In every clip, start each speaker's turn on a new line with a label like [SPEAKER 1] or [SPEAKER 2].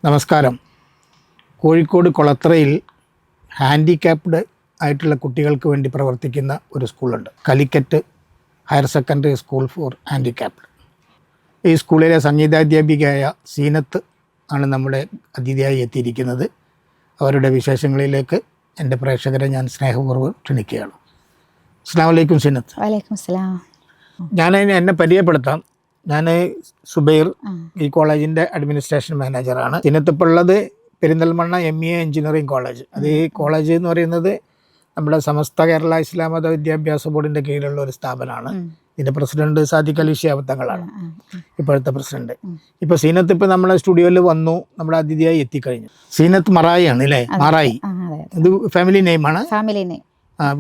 [SPEAKER 1] നമസ്കാരം. കോഴിക്കോട് കൊളത്രയിൽ ഹാൻഡിക്യാപ്ഡ് ആയിട്ടുള്ള കുട്ടികൾക്ക് വേണ്ടി പ്രവർത്തിക്കുന്ന ഒരു സ്കൂളുണ്ട്. Calicut higher secondary school for handicapped. ഈ സ്കൂളിലെ സംഗീതാധ്യാപികയായ സീനത്ത് ആണ് നമ്മുടെ അതിഥിയായി എത്തിയിരിക്കുന്നത്. അവരുടെ വിശേഷങ്ങളിലേക്ക് എൻ്റെ പ്രേക്ഷകരെ ഞാൻ സ്നേഹപൂർവ്വം ക്ഷണിക്കുകയാണ്. അസ്സലാമു അലൈക്കും സീനത്ത്.
[SPEAKER 2] വലൈക്കും സലാം.
[SPEAKER 1] ഞാൻ എന്നെ പരിചയപ്പെടുത്താം. ഞാൻ സുബൈർ, ഈ കോളേജിൻ്റെ അഡ്മിനിസ്ട്രേഷൻ മാനേജറാണ്. ഇതിനകത്തിപ്പോൾ ഉള്ളത് പെരിന്തൽമണ്ണ MA എഞ്ചിനീയറിംഗ് കോളേജ്. അത് ഈ കോളേജ് എന്ന് പറയുന്നത് നമ്മുടെ സമസ്ത കേരള ഇസ്ലാം മത വിദ്യാഭ്യാസ ബോർഡിൻ്റെ കീഴിലുള്ള ഒരു സ്ഥാപനമാണ്. ഇതിൻ്റെ പ്രസിഡന്റ് സാദിഖ് അലി ശിഹാബ് തങ്ങളാണ് ഇപ്പോഴത്തെ പ്രസിഡന്റ്. ഇപ്പോൾ സീനത്ത് ഇപ്പോൾ നമ്മളെ സ്റ്റുഡിയോയിൽ വന്നു, നമ്മുടെ അതിഥിയായി എത്തിക്കഴിഞ്ഞു. സീനത്ത് മറായി ആണ് അല്ലേ? മറായി ഇത് ഫാമിലി നെയിമാണ്.
[SPEAKER 2] Family name.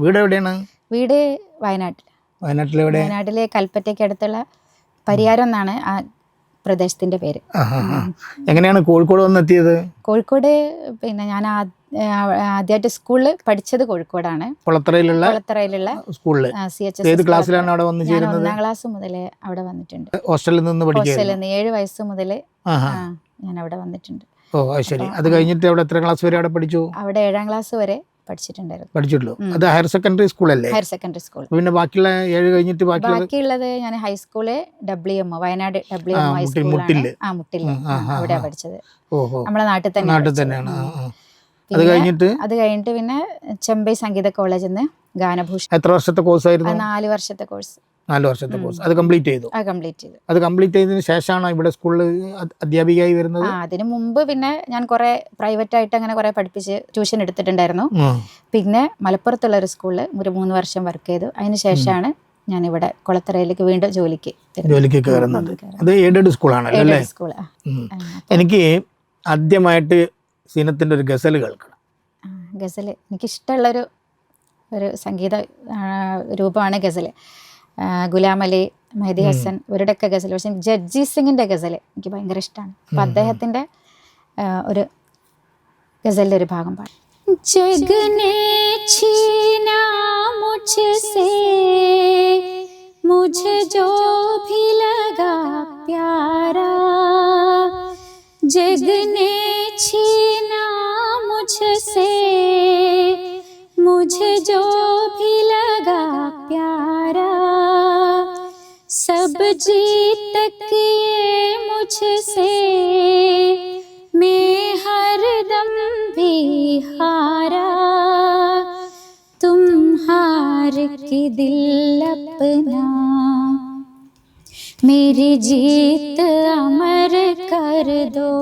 [SPEAKER 1] വീട് എവിടെയാണ്?
[SPEAKER 2] വീട് വയനാട്ടിൽ.
[SPEAKER 1] വയനാട്ടിലെവിടെ?
[SPEAKER 2] വയനാട്ടിലെ കൽപ്പറ്റയ്ക്ക് അടുത്തുള്ള പരിയാരം എന്നാണ് ആ പ്രദേശത്തിന്റെ പേര്.
[SPEAKER 1] എങ്ങനെയാണ് കോഴിക്കോട് വന്നെത്തിയത്?
[SPEAKER 2] കോഴിക്കോട് പിന്നെ ഞാൻ ആദ്യമായിട്ട് സ്കൂളിൽ പഠിച്ചത് കോഴിക്കോടാണ്.
[SPEAKER 1] കൊളത്തറയിലുള്ള സ്കൂളിൽ.
[SPEAKER 2] CHS.
[SPEAKER 1] ഏത് ക്ലാസ്സിലാണ് അവിടെ വന്ന് ചേരുന്നത്?
[SPEAKER 2] 1ാം ക്ലാസ് മുതലേ അവിടെ വന്നിട്ടുണ്ട്.
[SPEAKER 1] ഹോസ്റ്റലിൽ നിന്ന്
[SPEAKER 2] ഹോസ്റ്റലിൽ നിന്ന് 7 വയസ്സ് മുതൽ ഞാൻ അവിടെ വന്നിട്ടുണ്ട്.
[SPEAKER 1] ഓ ശരി. അത് കഴിഞ്ഞിട്ട് അവിടെ എത്ര ക്ലാസ് വരെ അവിടെ പഠിച്ചു?
[SPEAKER 2] അവിടെ 7ാം ക്ലാസ് വരെ
[SPEAKER 1] പഠിച്ചിട്ടുള്ളൂ. അത് ഹയർ സെക്കൻഡറി സ്കൂളല്ലേ?
[SPEAKER 2] Higher secondary school.
[SPEAKER 1] പിന്നെ ബാക്കിയുള്ള 7 കഴിഞ്ഞിട്ട്
[SPEAKER 2] ബാക്കിയുള്ളത് ഞാൻ ഹൈസ്കൂള് WM വയനാട് WM ഹൈസ്കൂളാണ്. അവിടെ പഠിച്ചത്. നമ്മളെ നാട്ടിൽ തന്നെയാണ്. അത് കഴിഞ്ഞിട്ട് പിന്നെ ചെമ്പൈ സംഗീത കോളേജിൽ നിന്ന് ഗാനഭൂഷൺ.
[SPEAKER 1] എത്ര വർഷത്തെ കോഴ്സ് ആയിരുന്നു?
[SPEAKER 2] 4 വർഷത്തെ കോഴ്സ്.
[SPEAKER 1] 4 വർഷത്തെ കോഴ്സ്. അത് കംപ്ലീറ്റ് ചെയ്തു? അത് കംപ്ലീറ്റ് ചെയ്തതിന് ശേഷമാണ് ഇവിടെ സ്കൂളിൽ അധ്യാപികയായി വരുന്നത്?
[SPEAKER 2] അതിനു മുമ്പ് പിന്നെ ഞാൻ കുറെ പ്രൈവറ്റ് ആയിട്ട് അങ്ങനെ കുറെ പഠിപ്പിച്ച് ട്യൂഷൻ എടുത്തിട്ടുണ്ടായിരുന്നു. പിന്നെ മലപ്പുറത്തുള്ള ഒരു സ്കൂളിൽ ഒരു 3 വർഷം വർക്ക് ചെയ്തു. അതിന് ശേഷമാണ് ഞാൻ ഇവിടെ കൊളത്തറയിലേക്ക് വീണ്ടും ജോലിക്ക്
[SPEAKER 1] കയറുന്നത്. അത് എയ്ഡഡ് സ്കൂളാണല്ലേ? എനിക്ക് ആദ്യമായിട്ട് സീനത്തിന്റെ ഒരു ഗസൽ കേൾക്കണം.
[SPEAKER 2] ഗസൽ എനിക്കിഷ്ടമുള്ളൊരു സംഗീത രൂപമാണ് ഗസൽ. ഗുലാം അലി, മെഹദി ഹസൻ ഇവരുടെയൊക്കെ ഗസൽ. പക്ഷെ ജഗ്ജീത് സിംഗിന്റെ ഗസൽ എനിക്ക് ഭയങ്കര ഇഷ്ടമാണ്. അപ്പം അദ്ദേഹത്തിന്റെ ഒരു ഗസലിന്റെ ഒരു ഭാഗം പാടും. ജഗ്നെ ഛീനാ മുझसे मुझे जो भी लगा प्यारा, जगने छीना मुझसे मुझे जो भी लगा प्यारा, सब जीत किए मुझसे मैं हरदम भी हारा, तुम हार के दिल अपना मेरी जीत अमर कर दो,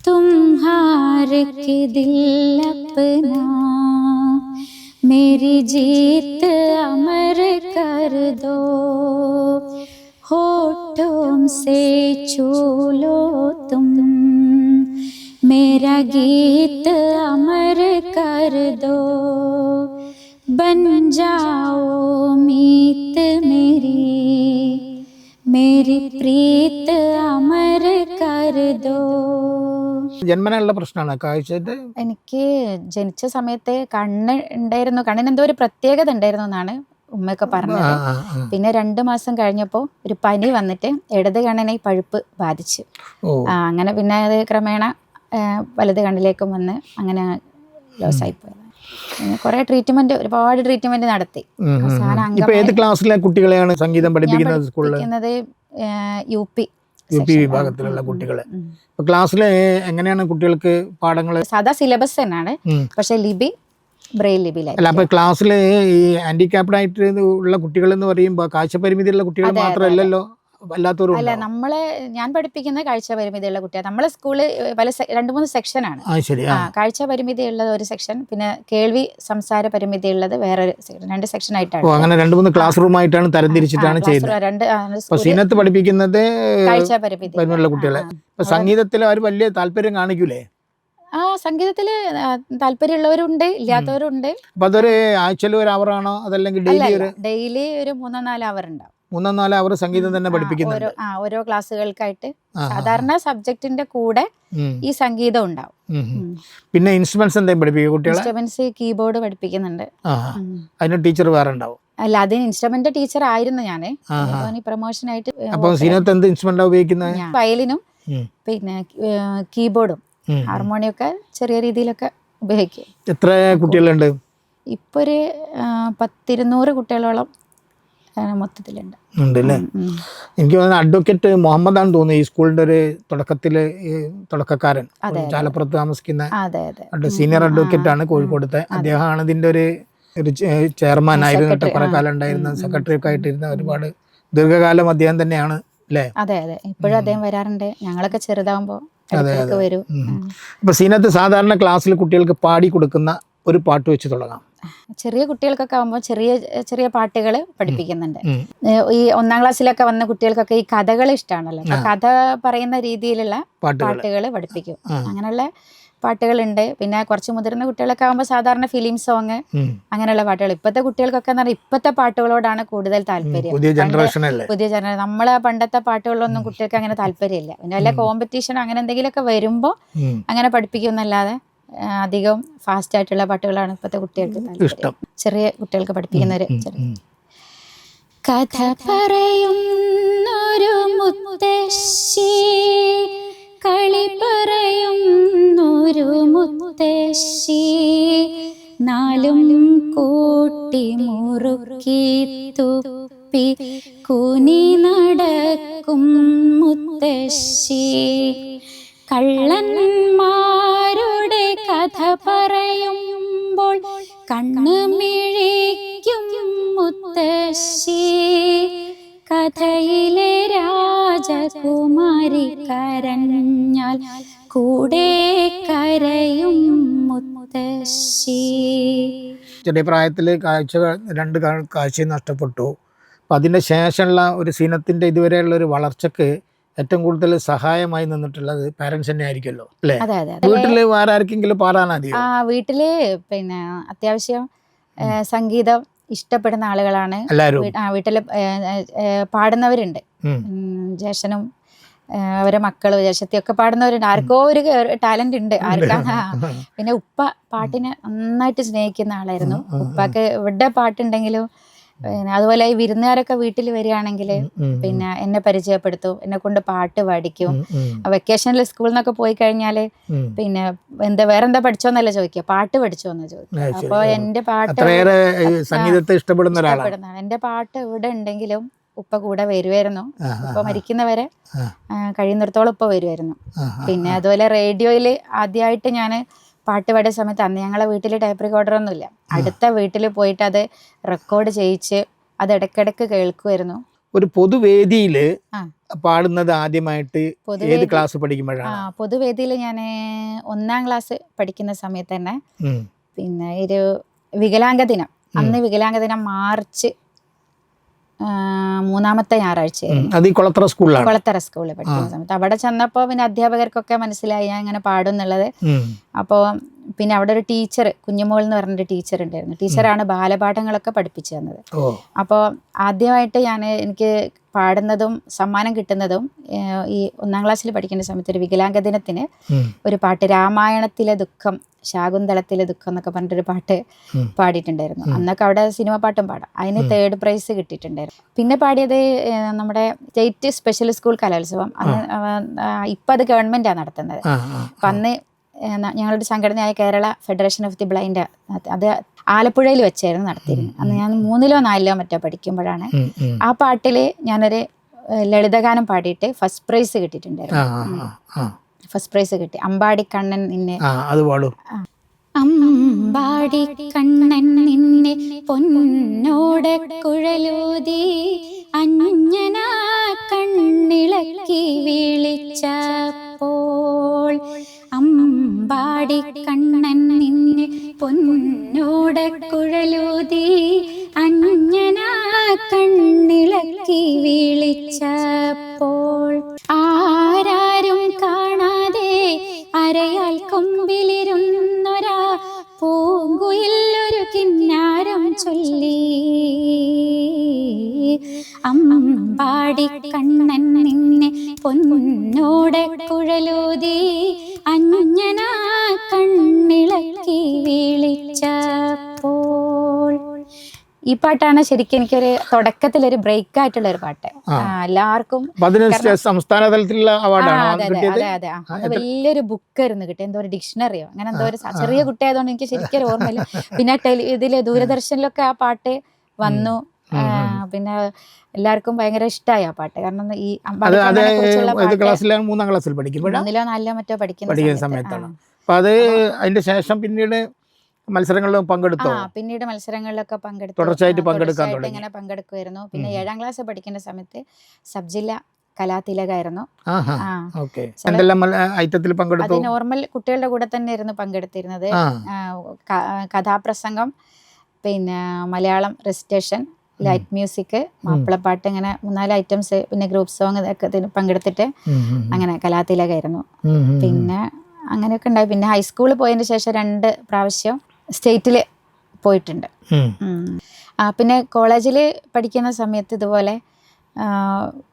[SPEAKER 2] तुम हार के दिल अपना मेरी जीत अमर कर दो, होठों से छू लो तुम मेरा गीत अमर कर दो, बन जाओ मीत मेरी मेरी प्रीत अमर कर दो.
[SPEAKER 1] ജന്മനുള്ള പ്രശ്നമാണ് കാഴ്ചയുടെ?
[SPEAKER 2] എനിക്ക് ജനിച്ച സമയത്ത് കണ്ണിന് എന്തോ ഒരു പ്രത്യേകത ഉണ്ടായിരുന്നു എന്നാണ് ഉമ്മയൊക്കെ പറഞ്ഞത്. പിന്നെ 2 മാസം കഴിഞ്ഞപ്പോൾ ഒരു പനി വന്നിട്ട് ഇടത് കണ്ണിനെ പഴുപ്പ് ബാധിച്ചു. അങ്ങനെ പിന്നെ അത് ക്രമേണ വലത് കണ്ണിലേക്കും വന്ന് അങ്ങനെ ലോസ് ആയിപ്പോയത്. കുറെ ഒരുപാട് ട്രീറ്റ്മെന്റ് നടത്തി.
[SPEAKER 1] ഏത് ക്ലാസ്സിലെ കുട്ടികളെയാണ് സംഗീതം പഠിപ്പിക്കുന്നത്?
[SPEAKER 2] UP
[SPEAKER 1] വിഭാഗത്തിലുള്ള കുട്ടികളെ. ക്ലാസ്സിൽ എങ്ങനെയാണ് കുട്ടികൾക്ക് പാഠങ്ങൾ?
[SPEAKER 2] സാധാ സിലബസ് തന്നെയാണ്, പക്ഷെ ലിപി ബ്രെയിൽ ലിപിയിലായി.
[SPEAKER 1] അല്ല, അപ്പൊ ക്ലാസ്സിൽ ഈ ഹാൻഡിക്യാപ്ഡ് ആയിട്ട് ഉള്ള കുട്ടികൾ എന്ന് പറയുമ്പോൾ കാഴ്ചപരിമിതിയുള്ള കുട്ടികൾ മാത്രമല്ലല്ലോ, അല്ലാത്തവരും?
[SPEAKER 2] അല്ല, ഞാൻ പഠിപ്പിക്കുന്ന കാഴ്ച പരിമിതിയുള്ള കുട്ടികൾ. നമ്മളെ സ്കൂള് 2-3 സെക്ഷനാണ്. കാഴ്ച പരിമിതി ഉള്ളത് ഒരു സെക്ഷൻ, പിന്നെ കേൾവി സംസാര പരിമിതി ഉള്ളത് വേറൊരു 2 സെക്ഷൻ ആയിട്ടാണ്.
[SPEAKER 1] അങ്ങനെ 2-3 ക്ലാസ് റൂം ആയിട്ടാണ് തരംതിരിച്ചിട്ടാണ് ചെയ്യുന്നത്. സീനത്ത് പഠിപ്പിക്കുന്നത് കാഴ്ച പരിമിതിയുള്ള കുട്ടികളെ. സംഗീതത്തിൽ അവർ വലിയ താല്പര്യം കാണിക്കൂലേ?
[SPEAKER 2] സംഗീതത്തില് താല്പര്യമുള്ളവരുണ്ട്, ഇല്ലാത്തവരുണ്ട്.
[SPEAKER 1] അപ്പൊ അതൊരു ആഴ്ചയിൽ ഒരു അവറാണോ അതല്ലെങ്കിൽ
[SPEAKER 2] ഡെയിലി ഒരു 3-4 അവർ ഉണ്ടാവും.
[SPEAKER 1] 3-4 അവർ സംഗീതം തന്നെ പഠിപ്പിക്കുന്നുണ്ട്.
[SPEAKER 2] ഓരോ ക്ലാസ്സുകൾക്കായിട്ട് സാധാരണ സബ്ജക്റ്റിന്റെ കൂടെ ഈ സംഗീതം ഉണ്ടാവും.
[SPEAKER 1] പിന്നെ ഇൻസ്ട്രുമെന്റ്സ് എന്തെങ്കിലും പഠിപ്പിക്കും കുട്ടികളെ?
[SPEAKER 2] ഇൻസ്ട്രുമെന്റ്സ് കീബോർഡ് പഠിപ്പിക്കുന്നുണ്ട്.
[SPEAKER 1] അതിന് ടീച്ചർ വേറെ ഉണ്ടാവും?
[SPEAKER 2] അല്ല, അതിന് ഇൻസ്ട്രുമെന്റ് ടീച്ചർ ആയിരുന്നു ഞാന്. പ്രൊമോഷൻ ആയിട്ട്.
[SPEAKER 1] അപ്പൊ സീനത്ത് എന്ത് ഇൻസ്ട്രുമെന്റ് ഉപയോഗിക്കുന്നത്?
[SPEAKER 2] വയലിനും പിന്നെ കീബോർഡും ഹാർമോണിയൊക്കെ ചെറിയ രീതിയിലൊക്കെ ഉപയോഗിക്കും.
[SPEAKER 1] എത്ര കുട്ടികളുണ്ട്?
[SPEAKER 2] ഇപ്പോൾ ഒരു 100-200 കുട്ടികളോളം മൊത്തത്തിലുണ്ട്.
[SPEAKER 1] ഉണ്ടല്ലേ. എനിക്ക് തോന്നുന്നു അഡ്വക്കേറ്റ് മുഹമ്മദാണ് തോന്നുന്നു ഈ സ്കൂളിന്റെ ഒരു തുടക്കക്കാരൻ, ചാലപ്പുറത്ത് താമസിക്കുന്ന സീനിയർ അഡ്വക്കേറ്റ് ആണ് കോഴിക്കോടത്തെ. അദ്ദേഹമാണ് ഇതിന്റെ ഒരു ചെയർമാൻ ആയിരുന്നു, കുറെ കാലം ഉണ്ടായിരുന്ന സെക്രട്ടറി ഒക്കെ ആയിട്ടിരുന്ന, ഒരുപാട് ദീർഘകാലം അദ്ദേഹം തന്നെയാണ് അല്ലേ?
[SPEAKER 2] അതെ അതെ, ഇപ്പോഴും അദ്ദേഹം വരാറുണ്ട്. ഞങ്ങളൊക്കെ ചെറുതാകുമ്പോൾ വരും.
[SPEAKER 1] അപ്പൊ സീനത്ത് സാധാരണ ക്ലാസ്സിൽ കുട്ടികൾക്ക് പാടി കൊടുക്കുന്ന ഒരു പാട്ട് വെച്ച് തുടങ്ങാം.
[SPEAKER 2] ചെറിയ കുട്ടികൾക്കൊക്കെ ആകുമ്പോൾ ചെറിയ ചെറിയ പാട്ടുകൾ പഠിപ്പിക്കുന്നുണ്ട്. ഈ 1ാം ക്ലാസ്സിലൊക്കെ വന്ന കുട്ടികൾക്കൊക്കെ ഈ കഥകൾ ഇഷ്ടമാണല്ലോ. അപ്പൊ കഥ പറയുന്ന രീതിയിലുള്ള പാട്ടുകൾ പഠിപ്പിക്കും. അങ്ങനെയുള്ള പാട്ടുകളുണ്ട്. പിന്നെ കുറച്ച് മുതിർന്ന കുട്ടികളൊക്കെ ആകുമ്പോൾ സാധാരണ ഫിലിം സോങ് അങ്ങനെയുള്ള പാട്ടുകൾ. ഇപ്പോഴത്തെ കുട്ടികൾക്കൊക്കെ എന്ന് പറഞ്ഞാൽ ഇപ്പോഴത്തെ പാട്ടുകളോടാണ് കൂടുതൽ താല്പര്യം.
[SPEAKER 1] പുതിയ ജനറേഷൻ.
[SPEAKER 2] നമ്മളെ പണ്ടത്തെ പാട്ടുകളിലൊന്നും കുട്ടികൾക്ക് അങ്ങനെ താല്പര്യമില്ല. പിന്നെ വല്ല കോമ്പറ്റീഷൻ അങ്ങനെ എന്തെങ്കിലുമൊക്കെ വരുമ്പോൾ അങ്ങനെ പഠിപ്പിക്കുന്നല്ലാതെ അധികം ഫാസ്റ്റ് ആയിട്ടുള്ള പാട്ടുകളാണ് ഇപ്പോഴത്തെ കുട്ടികൾക്ക് ഇഷ്ടം. ചെറിയ കുട്ടികൾക്ക് പഠിപ്പിക്കുന്നവര് കഥ പറയുന്നൊരു മുത്തശ്ശി, കളി പറയുന്നൊരു മുത്തശ്ശി, 4ഉം കൂട്ടി മുറുക്കി തുപ്പി കുനി നടക്കും മുത്തശ്ശി, കള്ളന്മാരുടെ കഥ പറയുമ്പോൾ കണ്ണ് മിഴിക്കും മുത്തശ്ശി, കഥയിലെ രാജകുമാരി കരഞ്ഞാൽ കൂടെ കരയും മുത്തശ്ശി.
[SPEAKER 1] ചെറിയ പ്രായത്തിൽ രണ്ട് കാഴ്ചയും നഷ്ടപ്പെട്ടു. അപ്പം അതിൻ്റെ ശേഷമുള്ള ഒരു സീനത്തിൻ്റെ ഇതുവരെയുള്ള ഒരു വളർച്ചക്ക് ഏറ്റവും കൂടുതൽ സഹായമായി നിന്നിട്ടുള്ളത് പാരന്റ്സ് തന്നെ ആയിരിക്കുമല്ലോ അല്ലേ? വീട്ടില് വേറെ ആർക്കെങ്കിലും പാടാനാ?
[SPEAKER 2] വീട്ടില് പിന്നെ അത്യാവശ്യം സംഗീതം ഇഷ്ടപ്പെടുന്ന ആളുകളാണ് എല്ലാവരും. വീട്ടില് പാടുന്നവരുണ്ട്. ജ്യേഷ്ഠനും അവരെ മക്കളും ജ്യേഷ്ഠത്തിയൊക്കെ പാടുന്നവരുണ്ട്. ആർക്കോ ഒരു ടാലന്റ് ഉണ്ട് ആർക്കാ. പിന്നെ ഉപ്പ പാട്ടിനെ നന്നായിട്ട് സ്നേഹിക്കുന്ന ആളായിരുന്നു. ഉപ്പാക്ക് ഇവിടെ പാട്ടുണ്ടെങ്കിലും പിന്നെ അതുപോലെ ഈ വിരുന്നുകാരൊക്കെ വീട്ടിൽ വരികയാണെങ്കിൽ പിന്നെ എന്നെ പരിചയപ്പെടുത്തും, എന്നെ കൊണ്ട് പാട്ട് പാടിക്കും. വെക്കേഷനിൽ സ്കൂളിൽ നിന്നൊക്കെ പോയി കഴിഞ്ഞാല് പിന്നെ വേറെന്താ പഠിച്ചോന്നല്ല ചോദിക്കുക, പാട്ട് പഠിച്ചോന്ന് ചോദിക്കുക. അപ്പൊ എന്റെ പാട്ട് ഇഷ്ടപ്പെടുന്നതാണ്. എന്റെ പാട്ട് ഇവിടെ ഉണ്ടെങ്കിലും ഉപ്പ കൂടെ വരുമായിരുന്നു. ഉപ്പ മരിക്കുന്നവരെ കഴിയുന്നിടത്തോളം ഉപ്പ വരുമായിരുന്നു. പിന്നെ അതുപോലെ റേഡിയോയിൽ ആദ്യമായിട്ട് ഞാൻ പാട്ട് പാടിയ സമയത്ത് അന്ന് ഞങ്ങളെ വീട്ടിൽ ടൈപ്പ് റെക്കോർഡറൊന്നുമില്ല. അടുത്ത വീട്ടിൽ പോയിട്ട് അത് റെക്കോർഡ് ചെയ്യിച്ച് അത് ഇടയ്ക്കിടയ്ക്ക് കേൾക്കുമായിരുന്നു.
[SPEAKER 1] ഒരു പൊതുവേദിയിൽ പാടുന്നത് ആദ്യമായിട്ട് ഏത് ക്ലാസ് പഠിക്കുമ്പോഴാണ്?
[SPEAKER 2] പൊതുവേദിയിൽ ഞാൻ 1ാം ക്ലാസ് പഠിക്കുന്ന സമയത്ത് തന്നെ പിന്നെ ഒരു വികലാംഗ ദിനം, അന്ന് വികലാംഗ ദിനം മാർച്ച് 3ാമത്തെ ഞായറാഴ്ചയായിരുന്നു. കൊളത്തറ സ്കൂളിൽ പഠിക്കുന്ന സമയത്ത് അവിടെ ചെന്നപ്പോൾ പിന്നെ അധ്യാപകർക്കൊക്കെ മനസ്സിലായി ഞാൻ ഇങ്ങനെ പാടും എന്നുള്ളത്. അപ്പോൾ പിന്നെ അവിടെ ഒരു ടീച്ചർ, കുഞ്ഞുമോൾ എന്ന് പറഞ്ഞൊരു ടീച്ചർ ഉണ്ടായിരുന്നു. ടീച്ചറാണ് ബാലപാഠങ്ങളൊക്കെ പഠിപ്പിച്ചു തന്നത്. അപ്പോൾ ആദ്യമായിട്ട് എനിക്ക് പാടുന്നതും സമ്മാനം കിട്ടുന്നതും ഈ 1ാം ക്ലാസ്സിൽ പഠിക്കുന്ന സമയത്ത് ഒരു വികലാംഗ ദിനത്തിന് ഒരു പാട്ട്, രാമായണത്തിലെ ദുഃഖം ശാകുന്തളത്തിലെ ദുഃഖം എന്നൊക്കെ പറഞ്ഞിട്ടൊരു പാട്ട് പാടിയിട്ടുണ്ടായിരുന്നു. അന്നൊക്കെ അവിടെ സിനിമ പാട്ടും പാടാം. അതിന് 3rd പ്രൈസ് കിട്ടിയിട്ടുണ്ടായിരുന്നു. പിന്നെ പാടിയത് നമ്മുടെ സ്റ്റേറ്റ് സ്പെഷ്യൽ സ്കൂൾ കലോത്സവം. അന്ന് ഇപ്പം അത് ഗവൺമെൻറ്റാണ് നടത്തുന്നത്. അപ്പം അന്ന് ഞങ്ങളുടെ സംഘടനയായ Kerala federation of the blind അത് ആലപ്പുഴയിൽ വെച്ചായിരുന്നു നടത്തിയിരുന്നത്. അന്ന് ഞാൻ 3ലോ 4ലോ മറ്റോ പഠിക്കുമ്പോഴാണ് ആ പാട്ടിൽ ഞാനൊരു ലളിതഗാനം പാടിയിട്ട് ഫസ്റ്റ് പ്രൈസ് കിട്ടിയിട്ടുണ്ടായിരുന്നു. ഫസ്റ്റ് പ്രൈസ് കിട്ടി. അമ്പാടി കണ്ണൻ നിന്നെ, അമ്പാടി കണ്ണൻ നിന്നെ പൊന്നോടെ കുഴലൂതി അഞ്ജന കണ്ണിളക്കി വിളിച്ചപ്പോൾ, അമ്പാടി കണ്ണൻ നിന്നെ പൊന്നോടെ കുഴലൂതി അഞ്ജന കണ്ണിളക്കി വിളിച്ചപ്പോൾ, ആരാരും കാണാതെ അരയാൽ കൊമ്പിലിരുന്നൊരാ പൂങ്കുയിലൊരു കിന്നാരം ചൊല്ലി, അമ്പാടി കണ്ണൻ നിന്നെ പൊന്നോടെ കുഴലൂതി അഞ്ജന കണ്ണിളക്കി വിളിച്ചപ്പോൾ. ഈ പാട്ടാണ് ശരിക്കും എനിക്കൊരു തുടക്കത്തിലൊരു ബ്രേക്ക് ആയിട്ടുള്ള ഒരു പാട്ട്. എല്ലാവർക്കും
[SPEAKER 1] സംസ്ഥാന തലത്തിലുള്ള
[SPEAKER 2] അതെ അതെ വലിയൊരു ബുക്കായിരുന്നു കിട്ടിയ, എന്തോ ഒരു ഡിക്ഷണറിയോ അങ്ങനെ എന്തോ ഒരു ചെറിയ കുട്ടിയായതുകൊണ്ട് എനിക്ക് ശരിക്കും ഓർമ്മയില്ല. പിന്നെ ഇതില് ദൂരദർശനിലൊക്കെ ആ പാട്ട് വന്നു. പിന്നെ എല്ലാവർക്കും ഭയങ്കര ഇഷ്ടമായി ആ പാട്ട്. കാരണം ഈ
[SPEAKER 1] മൂന്നാം ക്ലാസ്സിൽ പഠിക്കുമ്പോഴോ
[SPEAKER 2] 3-ോ 4-ോ മറ്റോ പഠിക്കുന്ന
[SPEAKER 1] സമയത്താണ്. അപ്പൊ അത് അതിന്റെ ശേഷം പിന്നീട് മത്സരങ്ങളിലും പങ്കെടുത്തോ?
[SPEAKER 2] പിന്നീട് മത്സരങ്ങളിലൊക്കെ പങ്കെടുത്തു,
[SPEAKER 1] തുടർച്ചയായിട്ട്
[SPEAKER 2] ഇങ്ങനെ പങ്കെടുക്കുമായിരുന്നു. പിന്നെ 7-ാം ക്ലാസ് പഠിക്കുന്ന സമയത്ത് സബ് ജില്ല കലാതിലകായിരുന്നു. അത് നോർമൽ കുട്ടികളുടെ കൂടെ തന്നെ ആയിരുന്നു പങ്കെടുത്തിരുന്നത്. കഥാപ്രസംഗം, പിന്നെ മലയാളം റെസിറ്റേഷൻ, ലൈറ്റ് മ്യൂസിക്, മാപ്പിളപ്പാട്ട്, ഇങ്ങനെ 3-4 ഐറ്റംസ്. പിന്നെ ഗ്രൂപ്പ് സോങ് ഒക്കെ പങ്കെടുത്തിട്ട് അങ്ങനെ കലാതിലകായിരുന്നു. പിന്നെ അങ്ങനെയൊക്കെ ഉണ്ടായി. പിന്നെ ഹൈസ്കൂളിൽ പോയതിന് ശേഷം 2 പ്രാവശ്യം സ്റ്റേറ്റിൽ പോയിട്ടുണ്ട്. പിന്നെ കോളേജിൽ പഠിക്കുന്ന സമയത്ത് ഇതുപോലെ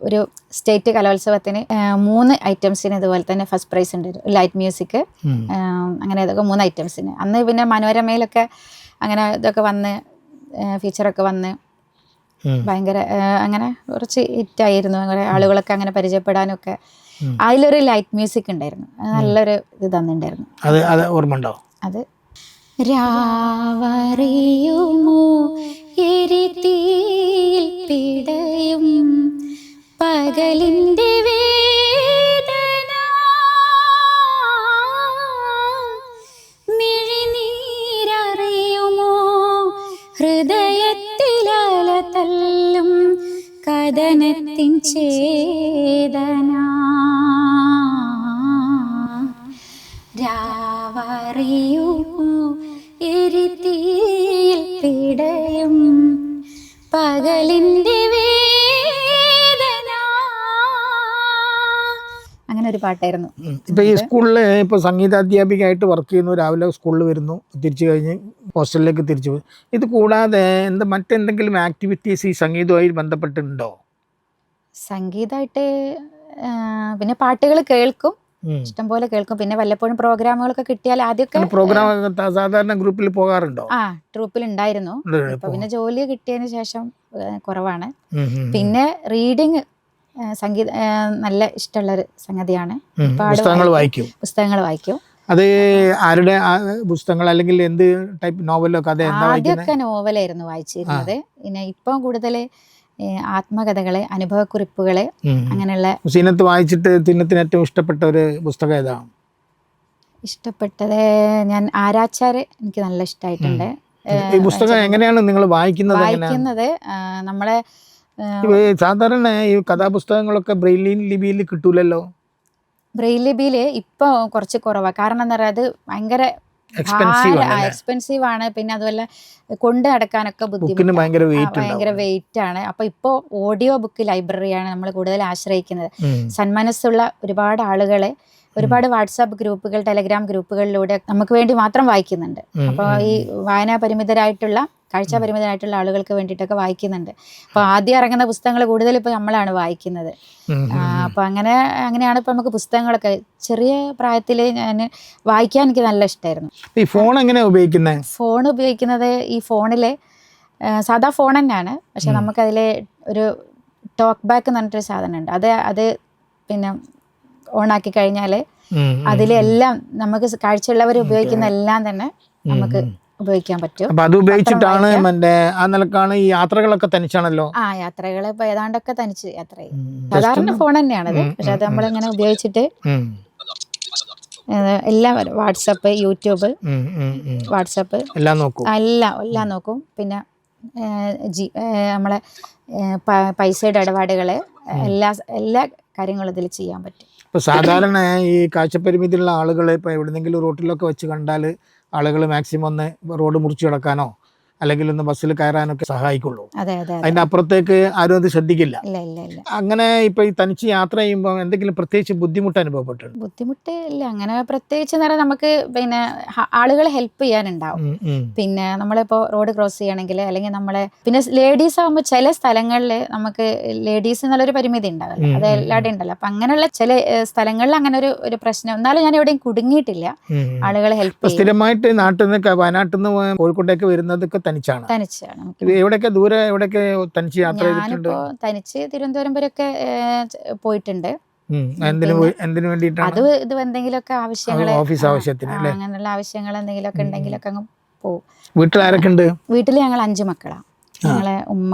[SPEAKER 2] ഒരു സ്റ്റേറ്റ് കലോത്സവത്തിന് 3 ഐറ്റംസിന് ഇതുപോലെ തന്നെ ഫസ്റ്റ് പ്രൈസ് ഉണ്ടായിരുന്നു. ലൈറ്റ് മ്യൂസിക്, അങ്ങനെ ഇതൊക്കെ 3 ഐറ്റംസിന്. അന്ന് പിന്നെ മനോരമയിലൊക്കെ അങ്ങനെ ഇതൊക്കെ വന്ന് ഫീച്ചറൊക്കെ വന്ന് ഭയങ്കര അങ്ങനെ കുറച്ച് ഹിറ്റായിരുന്നു. അങ്ങനെ ആളുകളൊക്കെ അങ്ങനെ പരിചയപ്പെടാനൊക്കെ അതിലൊരു ലൈറ്റ് മ്യൂസിക് ഉണ്ടായിരുന്നു. നല്ലൊരു ഇത് തന്നിട്ടുണ്ടായിരുന്നു.
[SPEAKER 1] അത് ഓർമ്മ ഉണ്ടോ?
[SPEAKER 2] അത് രാവറിയുമോ എരിതീയിൽ പിടയും പകലിൻ്റെ വേദന, മിഴിനീരറിയുമോ ഹൃദയത്തിലല തല്ലും കഥനത്തിൻ ചേതന, രാവറിയുമോ എരിതീയിൽ പിടയും പകലിൻ്റെ വേദന. അങ്ങനെ ഒരു പാട്ടായിരുന്നു.
[SPEAKER 1] ഇപ്പൊ ഈ സ്കൂളിൽ ഇപ്പൊ സംഗീതാധ്യാപികയായിട്ട് വർക്ക് ചെയ്യുന്നു, രാവിലെ സ്കൂളിൽ വരുന്നു, തിരിച്ചു കഴിഞ്ഞ് ഹോസ്റ്റലിലേക്ക് തിരിച്ചു പോകും. ഇത് കൂടാതെ മറ്റെന്തെങ്കിലും ആക്ടിവിറ്റീസ് ഈ സംഗീതവുമായി ബന്ധപ്പെട്ടിട്ടുണ്ടോ?
[SPEAKER 2] സംഗീതമായിട്ട് പിന്നെ പാട്ടുകൾ കേൾക്കും, ഇഷ്ടംപോലെ കേൾക്കും. പിന്നെ വല്ലപ്പോഴും പ്രോഗ്രാമുകളൊക്കെ കിട്ടിയാൽ ആദ്യമൊക്കെ
[SPEAKER 1] സാധാരണ ഗ്രൂപ്പിൽ പോകാറുണ്ടോ?
[SPEAKER 2] ട്രൂപ്പിൽ ഉണ്ടായിരുന്നു. ഇപ്പൊ പിന്നെ ജോലി കിട്ടിയതിന് ശേഷം കുറവാണ്. പിന്നെ റീഡിങ് സംഗീത നല്ല ഇഷ്ടമുള്ളൊരു സംഗതിയാണ്. പുസ്തകങ്ങൾ വായിക്കും.
[SPEAKER 1] അത് ആരുടെ പുസ്തകങ്ങൾ, അല്ലെങ്കിൽ എന്ത് ടൈപ്പ് നോവലോ കഥ?
[SPEAKER 2] ആദ്യമൊക്കെ നോവലായിരുന്നു വായിച്ചിരുന്നത്. പിന്നെ ഇപ്പം കൂടുതൽ ആത്മകഥകള്, അനുഭവക്കുറിപ്പുകള്, അങ്ങനെയുള്ള.
[SPEAKER 1] സീനത്ത് വായിച്ചിട്ട് സീനത്തിന് ഏറ്റവും ഇഷ്ടപ്പെട്ട ഒരു പുസ്തകം ഏതാണ്?
[SPEAKER 2] ഇഷ്ടപ്പെട്ടത് ഞാൻ ആരാച്ചാര് എനിക്ക് നല്ല ഇഷ്ടമായിട്ടുണ്ട്.
[SPEAKER 1] ഈ പുസ്തകം എങ്ങനെയാണ് നിങ്ങൾ വായിക്കുന്നത്?
[SPEAKER 2] നമ്മളെ
[SPEAKER 1] സാധാരണ ഈ കഥാപുസ്തകങ്ങളൊക്കെ ബ്രെയിൽ ലിപിയിൽ കിട്ടൂലല്ലോ.
[SPEAKER 2] ബ്രെയിൽ ലിപിയിൽ ഇപ്പൊ കുറച്ച് കുറവാണ്. കാരണം എന്താ പറയുക, അത് ഭയങ്കര എക്സ്പെൻസീവ് ആണ്. പിന്നെ അതുപോലെ കൊണ്ട് നടക്കാനൊക്കെ ബുദ്ധിമുട്ട്, ഭയങ്കര വെയിറ്റ് ആണ്. അപ്പൊ ഇപ്പോ ഓഡിയോ ബുക്ക് ലൈബ്രറിയാണ് നമ്മൾ കൂടുതൽ ആശ്രയിക്കുന്നത്. സന്മനസ്സുള്ള ഒരുപാട് ആളുകളെ, ഒരുപാട് വാട്സാപ്പ് ഗ്രൂപ്പുകൾ, ടെലഗ്രാം ഗ്രൂപ്പുകളിലൂടെ നമുക്ക് വേണ്ടി മാത്രം വായിക്കുന്നുണ്ട്. അപ്പോൾ ഈ വായനാ പരിമിതരായിട്ടുള്ള, കാഴ്ച പരിമിതരായിട്ടുള്ള ആളുകൾക്ക് വേണ്ടിയിട്ടൊക്കെ വായിക്കുന്നുണ്ട്. അപ്പോൾ ആദ്യം ഇറങ്ങുന്ന പുസ്തകങ്ങൾ കൂടുതൽ ഇപ്പോൾ നമ്മളാണ് വായിക്കുന്നത്. അപ്പോൾ അങ്ങനെയാണ് ഇപ്പോൾ നമുക്ക് പുസ്തകങ്ങളൊക്കെ ചെറിയ പ്രായത്തിൽ ഞാൻ വായിക്കാൻ എനിക്ക് നല്ല ഇഷ്ടമായിരുന്നു.
[SPEAKER 1] ഈ ഫോൺ എങ്ങനെയാണ് ഉപയോഗിക്കുന്നത്?
[SPEAKER 2] ഫോൺ ഉപയോഗിക്കുന്നത് ഈ ഫോണിൽ സാധാ ഫോൺ തന്നെയാണ്. പക്ഷെ നമുക്കതിൽ ഒരു ടോക്ക് ബാക്ക് എന്ന് പറഞ്ഞിട്ടൊരു സാധനമുണ്ട്. അത് പിന്നെ ഓണാക്കി കഴിഞ്ഞാൽ അതിലെല്ലാം നമുക്ക് കാഴ്ചയുള്ളവർ ഉപയോഗിക്കുന്ന എല്ലാം തന്നെ നമുക്ക് ഉപയോഗിക്കാൻ പറ്റും.
[SPEAKER 1] അപ്പൊ അത് ഉപയോഗിച്ചിട്ടാണ് ആ നിലക്കാണ് ഈ യാത്രകളൊക്കെ തനിച്ചാണല്ലോ.
[SPEAKER 2] യാത്രകൾ ഇപ്പൊ ഏതാണ്ടൊക്കെ തനിച്ച് യാത്ര ചെയ്യും. സാധാരണ ഫോൺ തന്നെയാണത്. പക്ഷെ അത് നമ്മളിങ്ങനെ ഉപയോഗിച്ചിട്ട് എല്ലാം വാട്സപ്പ്, യൂട്യൂബ്, വാട്സപ്പ് എല്ലാം നോക്കും. പിന്നെ നമ്മളെ പൈസയുടെ ഇടപാടുകള്, എല്ലാ കാര്യങ്ങളും ഇതിൽ ചെയ്യാൻ പറ്റും.
[SPEAKER 1] ഇപ്പൊ സാധാരണ ഈ കാഴ്ചപരിമിതിയുള്ള ആളുകൾ ഇപ്പൊ എവിടെന്നെങ്കിലും റോട്ടിലൊക്കെ വെച്ച് കണ്ടാൽ ആളുകൾ മാക്സിമം ഒന്ന് റോഡ് മുറിച്ച് കിടക്കാനോ അല്ലെങ്കിൽ ഒന്ന് ബസ്സിൽ കയറാനൊക്കെ സഹായിക്കുള്ളൂ. അതിന്റെ അപ്പുറത്തേക്ക് ആരും അത് ശ്രദ്ധിക്കില്ല. അങ്ങനെ ഇപ്പൊ ഈ തനിച്ച് യാത്ര ചെയ്യുമ്പോൾ എന്തെങ്കിലും പ്രത്യേകിച്ച് ബുദ്ധിമുട്ട് അനുഭവപ്പെട്ടിട്ടുണ്ട്?
[SPEAKER 2] ബുദ്ധിമുട്ട് ഇല്ല അങ്ങനെ പ്രത്യേകിച്ച്. നമുക്ക് പിന്നെ ആളുകളെ ഹെൽപ്പ് ചെയ്യാനുണ്ടാവും. പിന്നെ നമ്മളിപ്പോ റോഡ് ക്രോസ് ചെയ്യണമെങ്കിൽ, അല്ലെങ്കിൽ നമ്മളെ പിന്നെ ലേഡീസ് ആകുമ്പോൾ ചില സ്ഥലങ്ങളിൽ നമുക്ക് ലേഡീസ് എന്നുള്ളൊരു പരിമിതി ഉണ്ടാവില്ല, അത് എല്ലാവരും ഉണ്ടല്ലോ. അപ്പൊ അങ്ങനെയുള്ള ചില സ്ഥലങ്ങളിൽ അങ്ങനെ ഒരു പ്രശ്നം. എന്നാലും ഞാൻ എവിടെയും കുടുങ്ങിയിട്ടില്ല. ആളുകളെ ഹെൽപ്പ് ചെയ്യും.
[SPEAKER 1] സ്ഥിരമായിട്ട് നാട്ടിൽ നിന്ന്, വയനാട്ടിൽ നിന്ന് കോഴിക്കോട്ടേക്ക് വരുന്നതൊക്കെ തനിച്ചാണ്.
[SPEAKER 2] തനിച്ചാണ്.
[SPEAKER 1] ഇത് എവിടെയൊക്കെ ദൂരെ എവിടെയൊക്കെ തനിച്ച് യാത്ര ചെയ്തിട്ടുണ്ട്?
[SPEAKER 2] ഞാനിപ്പോ തനിച്ച് തിരുവനന്തപുരം വരെയൊക്കെ പോയിട്ടുണ്ട്.
[SPEAKER 1] എന്തിനു വേണ്ടിയിട്ടാണ്?
[SPEAKER 2] അത് ഇത് എന്തെങ്കിലുമൊക്കെ ആവശ്യങ്ങള്,
[SPEAKER 1] ഓഫീസ് ആവശ്യത്തിന് അല്ലേ?
[SPEAKER 2] അങ്ങനെയുള്ള ആവശ്യങ്ങൾ എന്തെങ്കിലുമൊക്കെ ഉണ്ടെങ്കിലൊക്കെ അങ്ങ് പോകും.
[SPEAKER 1] വീട്ടിൽ ആരൊക്കെ ഉണ്ട്?
[SPEAKER 2] വീട്ടിൽ ഞങ്ങൾ 5 മക്കളാണ്. ഞങ്ങളെ ഉമ്മ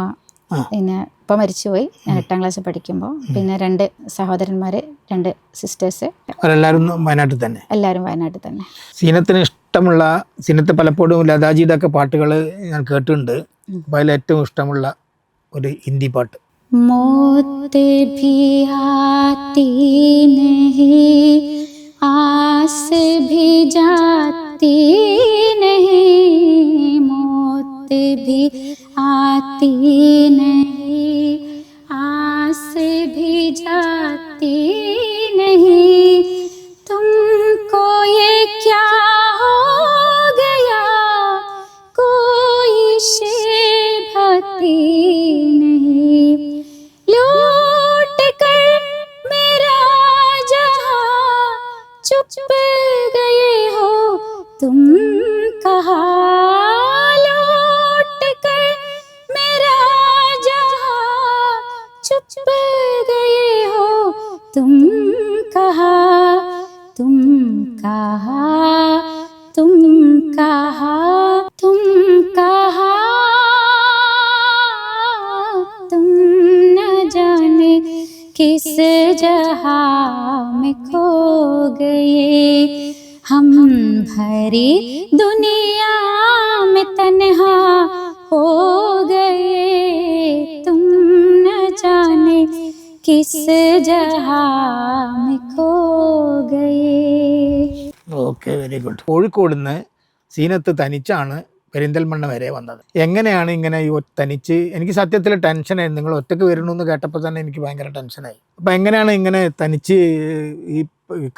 [SPEAKER 2] പിന്നെ ഇപ്പം മരിച്ചുപോയി, ഞാൻ 8ാം ക്ലാസ്സിൽ പഠിക്കുമ്പോൾ. പിന്നെ 2 സഹോദരന്മാര്, 2 സിസ്റ്റേഴ്സ്.
[SPEAKER 1] അവരെല്ലാവരും വയനാട്ടിൽ തന്നെ?
[SPEAKER 2] എല്ലാവരും വയനാട്ടിൽ തന്നെ.
[SPEAKER 1] സീനത്തിന് ഇഷ്ടമുള്ള, സീനത്ത് പലപ്പോഴും ലതാജിയുടെ ഒക്കെ പാട്ടുകൾ ഞാൻ കേട്ടിട്ടുണ്ട്. അപ്പോൾ അതിൽ ഏറ്റവും ഇഷ്ടമുള്ള ഒരു ഹിന്ദി പാട്ട്?
[SPEAKER 2] മौत भी आती नहीं, आस भी जाती नहीं, मौत भी आती नहीं, आस भी जाती नहीं, तुमको ये क्या हो गया, कोई शेर भाती नहीं, लौट कर मेरा जहां चुप गए हो तुम कहाँ, लौट कर मेरा जहां चुप गए हो तुम कहाँ, तुम कहाँ, तुम कहाँ, तुम कहाँ, तुम न जाने किस जहां में खो गए, हम भरी दुनिया में तन्हा हो गए, तुम न जाने किस जहां में खो गए.
[SPEAKER 1] Okay, very good. കോഴിക്കോട് നിന്ന് സീനത്ത് തനിച്ചാണ് പെരിന്തൽമണ്ണ വരെ വന്നത്. എങ്ങനെയാണ് ഇങ്ങനെ ഈ തനിച്ച്? എനിക്ക് സത്യത്തിൽ ടെൻഷനായി. നിങ്ങൾ ഒറ്റയ്ക്ക് വരണമെന്ന് കേട്ടപ്പോൾ തന്നെ എനിക്ക് ഭയങ്കര ടെൻഷനായി. അപ്പം എങ്ങനെയാണ് ഇങ്ങനെ തനിച്ച് ഈ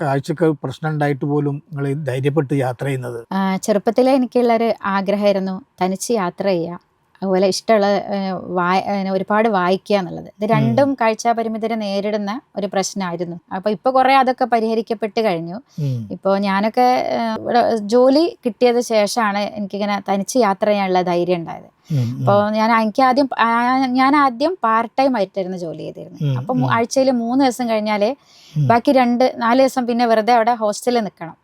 [SPEAKER 1] കാഴ്ചക്ക് പ്രശ്നം ഉണ്ടായിട്ട് പോലും നിങ്ങൾ ധൈര്യപ്പെട്ട് യാത്ര ചെയ്യുന്നത്?
[SPEAKER 2] ചെറുപ്പത്തിലെ എനിക്കുള്ളൊരു ആഗ്രഹമായിരുന്നു തനിച്ച് യാത്ര ചെയ്യുക, അതുപോലെ ഇഷ്ടമുള്ള ഒരുപാട് വായിക്കുക എന്നുള്ളത്. ഇത് രണ്ടും കാഴ്ചാപരിമിതരെ നേരിടുന്ന ഒരു പ്രശ്നമായിരുന്നു. അപ്പോൾ ഇപ്പോൾ കുറേ അതൊക്കെ പരിഹരിക്കപ്പെട്ട് കഴിഞ്ഞു. ഇപ്പോൾ ഞാനൊക്കെ ജോലി കിട്ടിയത് ശേഷമാണ് എനിക്കിങ്ങനെ തനിച്ച് യാത്ര ചെയ്യാനുള്ള ധൈര്യം ഉണ്ടായത്. അപ്പോൾ ഞാൻ ആദ്യം പാർട്ട് ടൈം ആയിട്ടായിരുന്നു ജോലി ചെയ്തിരുന്നത്. അപ്പം ആഴ്ചയിൽ 3 ദിവസം കഴിഞ്ഞാൽ ബാക്കി 4 ദിവസം പിന്നെ വെറുതെ അവിടെ ഹോസ്റ്റലിൽ നിൽക്കണം.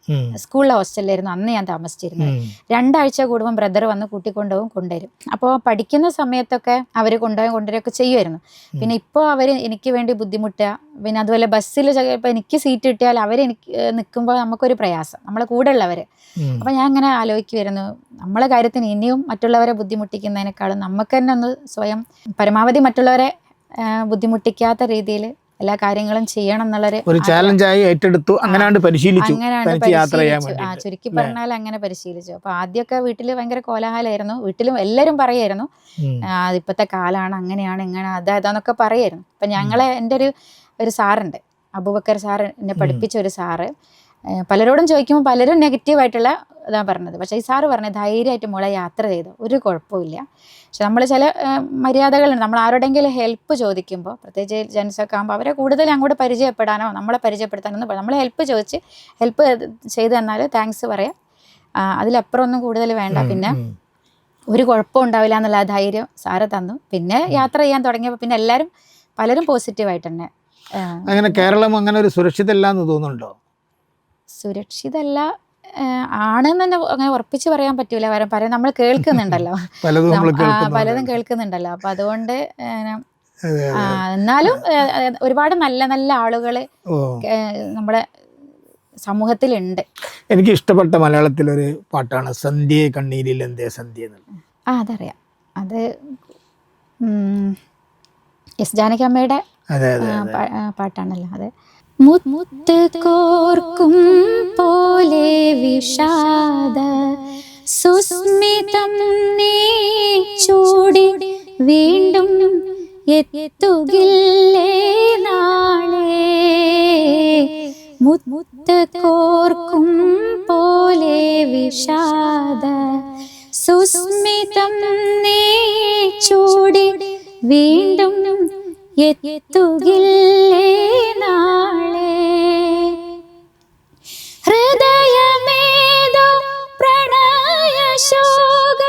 [SPEAKER 2] സ്കൂളിലെ ഹോസ്റ്റലിലായിരുന്നു അന്ന് ഞാൻ താമസിച്ചിരുന്നത്. 2 ആഴ്ച കൂടുമ്പോൾ ബ്രദർ വന്ന് കൊണ്ടുവരും. അപ്പോൾ പഠിക്കുന്ന സമയത്തൊക്കെ അവർ കൊണ്ടുവരികയൊക്കെ ചെയ്യുമായിരുന്നു. പിന്നെ ഇപ്പോൾ അവർ എനിക്ക് വേണ്ടി ബുദ്ധിമുട്ടുക, പിന്നെ അതുപോലെ ബസ്സിൽ ഇപ്പോൾ എനിക്ക് സീറ്റ് കിട്ടിയാൽ അവരെനിക്ക് നിൽക്കുമ്പോൾ നമുക്കൊരു പ്രയാസം, നമ്മളെ കൂടെ ഉള്ളവർ. അപ്പം ഞാൻ ഇങ്ങനെ ആലോചിക്കുമായിരുന്നു, നമ്മളെ കാര്യത്തിന് ഇനിയും മറ്റുള്ളവരെ ബുദ്ധിമുട്ടിക്കുന്നതിനേക്കാളും നമുക്ക് തന്നെ ഒന്ന് സ്വയം പരമാവധി മറ്റുള്ളവരെ ബുദ്ധിമുട്ടിക്കാത്ത രീതിയിൽ എല്ലാ കാര്യങ്ങളും ചെയ്യണം എന്നുള്ളൊരു
[SPEAKER 1] ചാലഞ്ചായി ഏറ്റെടുത്തു. അങ്ങനെയാണ് പരിശീലിച്ചു.
[SPEAKER 2] ചുരുക്കി പറഞ്ഞാൽ അങ്ങനെ പരിശീലിച്ചു. അപ്പൊ ആദ്യമൊക്കെ വീട്ടിൽ ഭയങ്കര കോലാഹലമായിരുന്നു. വീട്ടിലും എല്ലാവരും പറയായിരുന്നു ഇപ്പോഴത്തെ കാലാണ്, അങ്ങനെയാണ്, ഇങ്ങനെ അതാന്നൊക്കെ പറയായിരുന്നു. അപ്പൊ എൻ്റെ ഒരു സാറുണ്ട്, അബൂബക്കർ സാറ്, എന്നെ പഠിപ്പിച്ച ഒരു സാറ്. പലരോടും ചോദിക്കുമ്പോൾ പലരും നെഗറ്റീവായിട്ടുള്ള ഇതാ പറഞ്ഞത്. പക്ഷേ ഈ സാറ് പറഞ്ഞത് ധൈര്യമായിട്ട് മോളെ യാത്ര ചെയ്തു, ഒരു കുഴപ്പമില്ല. പക്ഷെ നമ്മൾ ചില മര്യാദകളുണ്ട്. നമ്മൾ ആരോടെങ്കിലും ഹെൽപ്പ് ചോദിക്കുമ്പോൾ, പ്രത്യേകിച്ച് ജെൻസൊക്കെ ആകുമ്പോൾ അവരെ കൂടുതൽ അങ്ങോട്ട് പരിചയപ്പെടാനോ നമ്മളെ പരിചയപ്പെടുത്താനോ ഒന്നും നമ്മൾ ഹെൽപ്പ് ചെയ്ത് തന്നാൽ താങ്ക്സ് പറയാം, അതിലപ്പുറം ഒന്നും കൂടുതൽ വേണ്ട, പിന്നെ ഒരു കുഴപ്പം ഉണ്ടാവില്ല എന്നുള്ള ആ ധൈര്യം സാറ് തന്നു. പിന്നെ യാത്ര ചെയ്യാൻ തുടങ്ങിയപ്പോൾ പിന്നെ പലരും പോസിറ്റീവായിട്ട് തന്നെ.
[SPEAKER 1] അങ്ങനെ കേരളം അങ്ങനെ ഒരു സുരക്ഷിതമല്ല എന്ന് തോന്നുന്നുണ്ടോ?
[SPEAKER 2] സുരക്ഷിതല്ല ആണെന്ന് തന്നെ അങ്ങനെ ഉറപ്പിച്ച് പറയാൻ പറ്റൂല. പറയാൻ നമ്മൾ കേൾക്കുന്നുണ്ടല്ലോ, പലതും കേൾക്കുന്നുണ്ടല്ലോ. അപ്പൊ അതുകൊണ്ട് എന്നാലും ഒരുപാട് നല്ല നല്ല ആളുകൾ നമ്മുടെ സമൂഹത്തിലുണ്ട്.
[SPEAKER 1] എനിക്ക് ഇഷ്ടപ്പെട്ട മലയാളത്തിലൊരു പാട്ടാണ് സന്ധ്യയെ കണ്ണീരിൽ എന്തേ സന്ധ്യ.
[SPEAKER 2] അതറിയാം, അത് എസ് ജാനകിയമ്മയുടെ പാട്ടാണല്ലോ അത്. മുത്ത് കോർക്കും പോലെ വിഷാദ സുസ്മിതം നീ ചൂടി വീണ്ടും എത്തുകില്ലേ നാളെ, മുത്ത് കോർക്കും പോലെ വിഷാദ സുസ്മിതം നീ ചൂടി വീണ്ടും എത്തുകില്ലേ നാളെ, ഹൃദയമേതോ പ്രണയശോക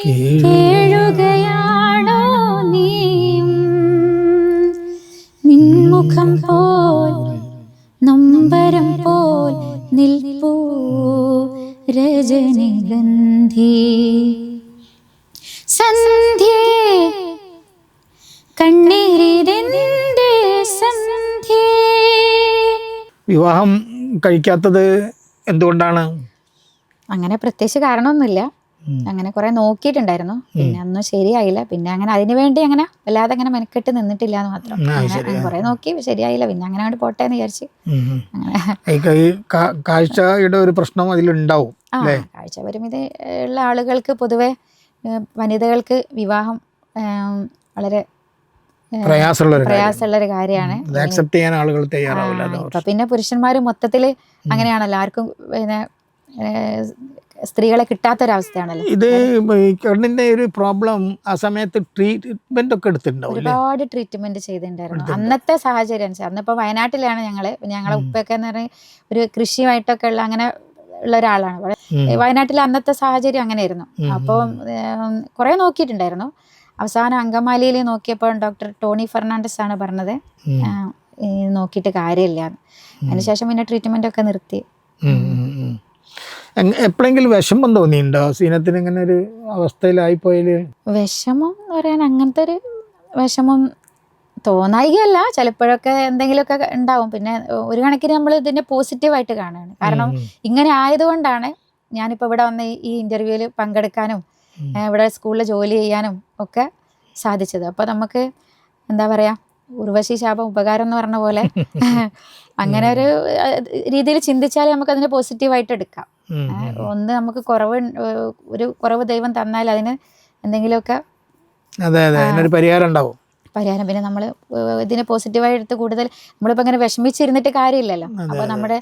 [SPEAKER 2] കേഴുകയാണോ നീയും നിൻമുഖം പോൽ നൊമ്പരം പോൽ നിൽപ്പൂ രജനിഗന്ധി സന്ധ്യേ കണ്ണീരിതെന്റെ സന്ധ്യേ.
[SPEAKER 1] വിവാഹം കഴിക്കാത്തത് എന്തുകൊണ്ടാണ്?
[SPEAKER 2] അങ്ങനെ പ്രത്യേകിച്ച് കാരണമൊന്നുമില്ല. അങ്ങനെ കുറെ നോക്കിയിട്ടുണ്ടായിരുന്നു, പിന്നെ ഒന്നും ശരിയായില്ല. പിന്നെ അങ്ങനെ അതിനു വേണ്ടി അങ്ങനെ വല്ലാതെ അങ്ങനെ മെനക്കെട്ട് നിന്നിട്ടില്ല എന്ന് മാത്രം. കുറെ നോക്കി ശരിയായില്ല, പിന്നെ അങ്ങനെ അങ്ങോട്ട് പോട്ടെ എന്ന് വിചാരിച്ചു.
[SPEAKER 1] കാഴ്ചയുടെ ഒരു പ്രശ്നം അതിലുണ്ടാവും.
[SPEAKER 2] കാഴ്ച പരിമിതി ഉള്ള ആളുകൾക്ക് പൊതുവെ വനിതകൾക്ക് വിവാഹം വളരെ പ്രയാസമുള്ള ഒരു കാര്യമാണ്. ഇപ്പൊ പിന്നെ പുരുഷന്മാര് മൊത്തത്തില് അങ്ങനെയാണല്ലോ, ആർക്കും പിന്നെ സ്ത്രീകളെ കിട്ടാത്തൊരവസ്ഥയാണല്ലോ.
[SPEAKER 1] ഇത് കണ്ണിന്റെ ഒരു പ്രോബ്ലം ആ സമയത്ത് ട്രീറ്റ്മെന്റ് ഒക്കെ എടുത്തിട്ടുണ്ടാവും.
[SPEAKER 2] ഒരുപാട് ട്രീറ്റ്മെന്റ് ചെയ്തിട്ടുണ്ടായിരുന്നു അന്നത്തെ സാഹചര്യം അനുസരിച്ച്. അന്നിപ്പോ വയനാട്ടിലാണ് ഞങ്ങളെ ഉപ്പൊക്കെ എന്ന് പറഞ്ഞ ഒരു കൃഷിയുമായിട്ടൊക്കെ ഉള്ള അങ്ങനെ ഉള്ള ഒരാളാണ്. വയനാട്ടിലെ അന്നത്തെ സാഹചര്യം അങ്ങനെയായിരുന്നു. അപ്പോൾ കുറെ നോക്കിയിട്ടുണ്ടായിരുന്നു. അവസാനം അങ്കമാലിയിൽ നോക്കിയപ്പോൾ ഡോക്ടർ ടോണി ഫെർണാണ്ടസ് ആണ് പറഞ്ഞത് നോക്കിയിട്ട് കാര്യമില്ല. അതിനുശേഷം പിന്നെ ട്രീറ്റ്മെന്റ് ഒക്കെ നിർത്തി.
[SPEAKER 1] എപ്പോഴെങ്കിലും വിഷമം തോന്നിയിട്ടുണ്ടോ സീനത്തിന് ഇങ്ങനെ ഒരു അവസ്ഥയിലായിപ്പോയാല്?
[SPEAKER 2] വിഷമം എന്ന് പറയാൻ അങ്ങനത്തെ ഒരു വിഷമം തോന്നായികയല്ല, ചിലപ്പോഴൊക്കെ എന്തെങ്കിലുമൊക്കെ ഉണ്ടാവും. പിന്നെ ഒരു കണക്കിന് നമ്മൾ ഇതിനെ പോസിറ്റീവായിട്ട് കാണുകയാണ്. കാരണം ഇങ്ങനെ ആയതുകൊണ്ടാണ് ഞാനിപ്പോൾ ഇവിടെ വന്ന് ഈ ഇൻ്റർവ്യൂവിൽ പങ്കെടുക്കാനും ഇവിടെ സ്കൂളിൽ ജോലി ചെയ്യാനും ഒക്കെ സാധിച്ചത്. അപ്പോൾ നമുക്ക് എന്താ പറയുക, ഉർവശി ശാപം ഉപകാരം എന്ന് പറഞ്ഞ പോലെ അങ്ങനെ ഒരു രീതിയിൽ ചിന്തിച്ചാൽ നമുക്ക് അതിനെ പോസിറ്റീവായിട്ട് എടുക്കാം. ഒന്ന് നമുക്ക് ഒരു കുറവ് ദൈവം തന്നാൽ അതിന് എന്തെങ്കിലുമൊക്കെ
[SPEAKER 1] പരിഹാരം ഉണ്ടാവും.
[SPEAKER 2] പിന്നെ നമ്മൾ ഇതിനെ പോസിറ്റീവായി എടുത്ത് കൂടുതൽ നമ്മളിപ്പോൾ അങ്ങനെ വിഷമിച്ചിരുന്നിട്ട് കാര്യമില്ലല്ലോ. അപ്പോൾ നമ്മുടെ